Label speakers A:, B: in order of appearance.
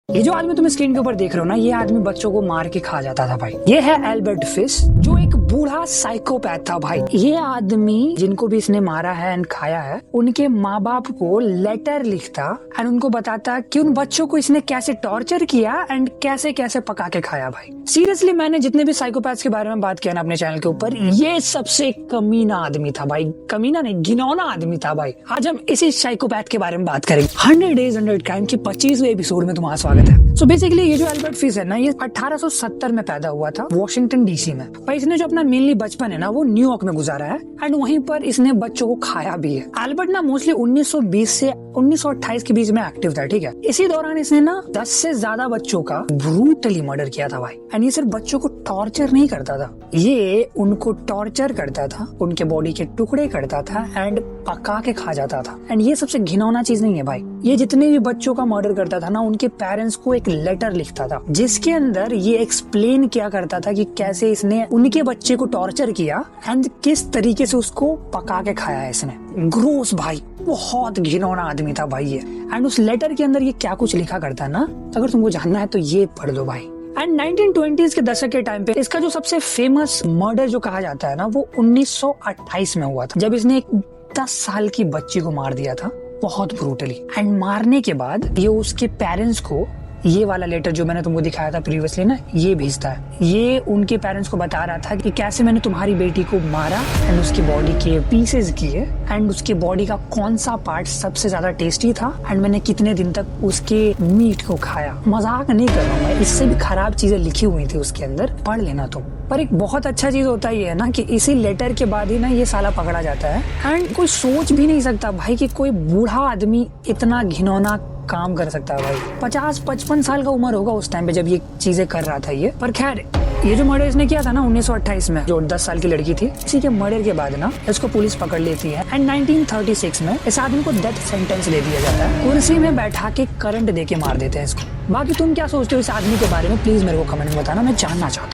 A: ये जो आदमी तुम स्क्रीन के ऊपर देख रहे हो ना, ये आदमी बच्चों को मार के खा जाता था भाई। ये है एल्बर्ट फिश, जो एक बूढ़ा साइकोपैथ था भाई। ये आदमी जिनको भी इसने मारा है एंड खाया है, उनके माँ बाप को लेटर लिखता एंड उनको बताता कि उन बच्चों को इसने कैसे टॉर्चर किया एंड कैसे कैसे पका के खाया भाई। सीरियसली मैंने जितने भी साइकोपैथ्स के बारे में बात किया ना अपने चैनल के ऊपर, ये सबसे कमीना आदमी था भाई। कमीना नहीं, घिनौना आदमी था भाई। आज हम इसी साइकोपैथ के बारे में बात करेंगे। 100 Days 100 Crime की 25वें एपिसोड में तुम्हारा स्वागत है। सो बेसिकली ये जो एल्बर्ट फिश है ना, ये 1870 में पैदा हुआ था वॉशिंगटन डीसी में। पर इसने जो अपना मेनली बचपन है ना, वो न्यूयॉर्क में गुजारा है एंड वहीं पर इसने बच्चों को खाया भी है। एल्बर्ट ना मोस्टली 1920 से 1928 के बीच में एक्टिव था, ठीक है। इसी दौरान इसने ना 10 से ज्यादा बच्चों का ब्रूटली मर्डर किया था भाई। एंड ये सिर्फ बच्चों को टॉर्चर नहीं करता था, ये उनको टॉर्चर करता था, उनके बॉडी के टुकड़े करता था एंड पका के खा जाता था। एंड ये सबसे घिनौना चीज नहीं है भाई, ये जितने भी बच्चों का मर्डर करता था ना, उनके पेरेंट्स को एक लेटर लिखता था जिसके अंदर ये एक्सप्लेन किया करता था कि कैसे इसने उनके बच्चे को टॉर्चर किया एंड किस तरीके से उसको पका के खाया है इसने। ग्रोस भाई, बहुत घिनौना आदमी था भाई ये। एंड उस लेटर के अंदर ये क्या कुछ लिखा करता है ना, अगर तुमको जानना है तो ये पढ़ लो भाई। एंड 1920s के दशक के टाइम पे इसका जो सबसे फेमस मर्डर जो कहा जाता है ना, वो 1928 में हुआ था, जब इसने एक 10 साल की बच्ची को मार दिया था बहुत ब्रूटली। एंड मारने के बाद ये उसके पेरेंट्स को ये वाला लेटर जो मैंने तुमको दिखाया था प्रीवियसली ना, ये भेजता है। ये उनके पेरेंट्स को बता रहा था कि कैसे मैंने तुम्हारी बेटी को मारा एंड उसकी बॉडी के पीसेस किए एंड उसके बॉडी का कौन सा पार्ट सबसे ज्यादा टेस्टी था एंड मैंने कितने दिन तक उसके मीट को खाया। मजाक नहीं कर रहा हूँ मैं, इससे भी खराब चीजें लिखी हुई थी उसके अंदर, पढ़ लेना तुम। पर एक बहुत अच्छा चीज होता ही है ना कि इसी लेटर के बाद ही ना ये साला पकड़ा जाता है। एंड कोई सोच भी नहीं सकता भाई कि कोई बूढ़ा आदमी इतना घिनौना काम कर सकता है भाई। 50-55 साल का उम्र होगा उस टाइम पे जब ये चीजें कर रहा था ये। पर खैर, ये जो मर्डर इसने किया था ना 1928 में, जो 10 साल की लड़की थी, इसी के मर्डर के बाद ना इसको पुलिस पकड़ लेती है एंड 1936 में इस आदमी को डेथ सेंटेंस दे दिया जाता है। कुर्सी में बैठा के करंट दे के मार देते हैं इसको। बाकी तुम क्या सोचते हो इस आदमी के बारे में, प्लीज मेरे को कमेंट में बताना, मैं जानना चाहता हूँ।